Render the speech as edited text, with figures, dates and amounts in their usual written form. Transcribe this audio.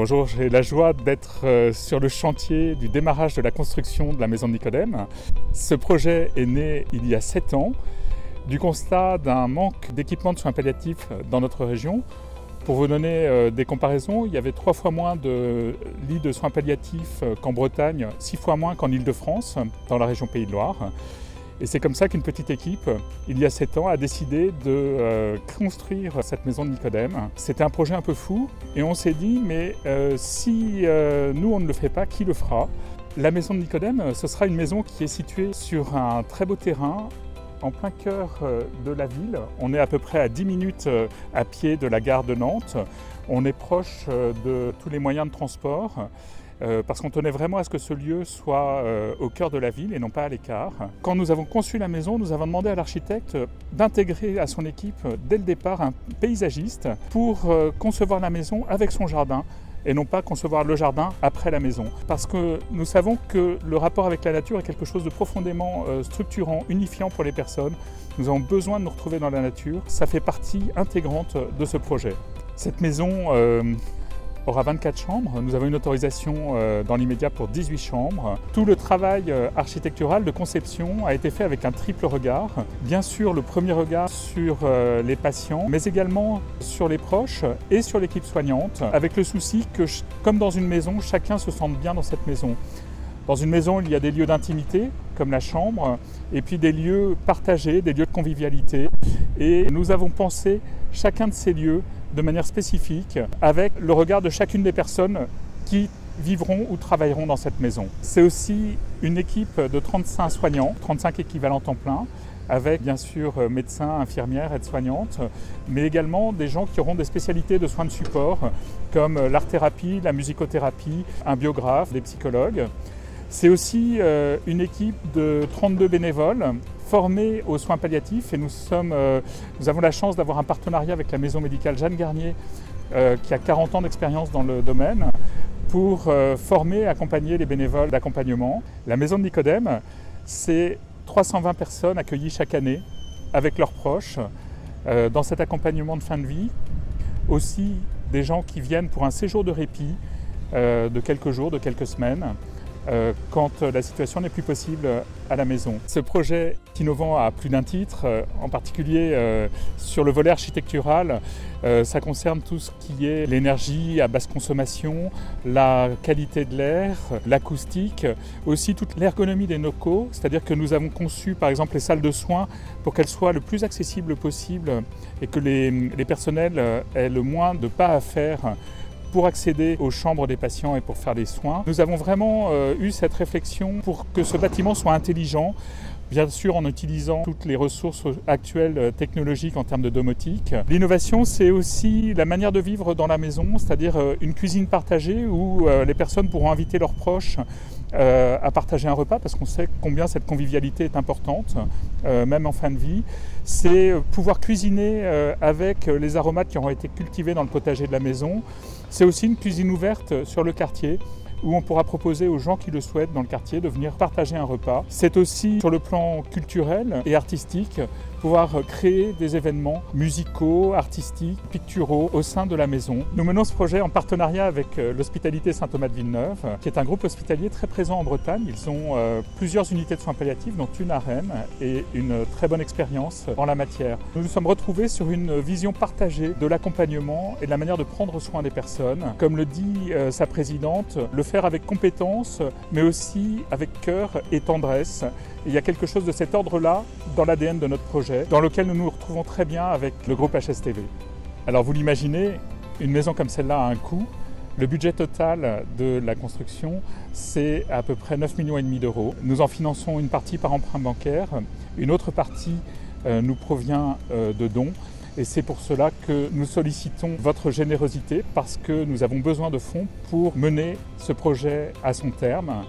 Bonjour, j'ai la joie d'être sur le chantier du démarrage de la construction de la maison de Nicodème. Ce projet est né il y a 7 ans du constat d'un manque d'équipement de soins palliatifs dans notre région. Pour vous donner des comparaisons, il y avait 3 fois moins de lits de soins palliatifs qu'en Bretagne, 6 fois moins qu'en Île-de-France, dans la région Pays de Loire. Et c'est comme ça qu'une petite équipe, il y a 7 ans, a décidé de construire cette maison de Nicodème. C'était un projet un peu fou et on s'est dit, mais si nous on ne le fait pas, qui le fera? La maison de Nicodème, ce sera une maison qui est située sur un très beau terrain, en plein cœur de la ville. On est à peu près à 10 minutes à pied de la gare de Nantes. On est proche de tous les moyens de transport. Parce qu'on tenait vraiment à ce que ce lieu soit au cœur de la ville et non pas à l'écart. Quand nous avons conçu la maison, nous avons demandé à l'architecte d'intégrer à son équipe dès le départ un paysagiste pour concevoir la maison avec son jardin et non pas concevoir le jardin après la maison. Parce que nous savons que le rapport avec la nature est quelque chose de profondément structurant, unifiant pour les personnes. Nous avons besoin de nous retrouver dans la nature. Ça fait partie intégrante de ce projet. Cette maison aura 24 chambres. Nous avons une autorisation dans l'immédiat pour 18 chambres. Tout le travail architectural de conception a été fait avec un triple regard. Bien sûr, le premier regard sur les patients, mais également sur les proches et sur l'équipe soignante, avec le souci que, comme dans une maison, chacun se sente bien dans cette maison. Dans une maison, il y a des lieux d'intimité, comme la chambre, et puis des lieux partagés, des lieux de convivialité. Et nous avons pensé chacun de ces lieux de manière spécifique, avec le regard de chacune des personnes qui vivront ou travailleront dans cette maison. C'est aussi une équipe de 35 soignants, 35 équivalents temps plein, avec bien sûr médecins, infirmières, aides-soignantes, mais également des gens qui auront des spécialités de soins de support, comme l'art-thérapie, la musicothérapie, un biographe, des psychologues. C'est aussi une équipe de 32 bénévoles formés aux soins palliatifs et nous avons la chance d'avoir un partenariat avec la maison médicale Jeanne Garnier qui a 40 ans d'expérience dans le domaine pour former et accompagner les bénévoles d'accompagnement. La maison de Nicodème, c'est 320 personnes accueillies chaque année avec leurs proches dans cet accompagnement de fin de vie. Aussi des gens qui viennent pour un séjour de répit de quelques jours, de quelques semaines, quand la situation n'est plus possible à la maison. Ce projet innovant a plus d'un titre, en particulier sur le volet architectural. Ça concerne tout ce qui est l'énergie à basse consommation, la qualité de l'air, l'acoustique, aussi toute l'ergonomie des locaux, c'est-à-dire que nous avons conçu par exemple les salles de soins pour qu'elles soient le plus accessibles possible et que les personnels aient le moins de pas à faire pour accéder aux chambres des patients et pour faire les soins. Nous avons vraiment eu cette réflexion pour que ce bâtiment soit intelligent, bien sûr en utilisant toutes les ressources actuelles technologiques en termes de domotique. L'innovation, c'est aussi la manière de vivre dans la maison, c'est-à-dire une cuisine partagée où les personnes pourront inviter leurs proches à partager un repas parce qu'on sait combien cette convivialité est importante, même en fin de vie. C'est pouvoir cuisiner avec les aromates qui auront été cultivés dans le potager de la maison. C'est aussi une cuisine ouverte sur le quartier où on pourra proposer aux gens qui le souhaitent dans le quartier de venir partager un repas. C'est aussi sur le plan culturel et artistique, pouvoir créer des événements musicaux, artistiques, picturaux au sein de la maison. Nous menons ce projet en partenariat avec l'Hospitalité Saint-Thomas de Villeneuve, qui est un groupe hospitalier très présent en Bretagne. Ils ont plusieurs unités de soins palliatifs, dont une à Rennes, et une très bonne expérience en la matière. Nous nous sommes retrouvés sur une vision partagée de l'accompagnement et de la manière de prendre soin des personnes. Comme le dit sa présidente, le faire avec compétence, mais aussi avec cœur et tendresse. Et il y a quelque chose de cet ordre-là dans l'ADN de notre projet, dans lequel nous nous retrouvons très bien avec le groupe HSTV. Alors vous l'imaginez, une maison comme celle-là a un coût. Le budget total de la construction, c'est à peu près 9,5 millions d'euros. Nous en finançons une partie par emprunt bancaire, une autre partie nous provient de dons. Et c'est pour cela que nous sollicitons votre générosité parce que nous avons besoin de fonds pour mener ce projet à son terme.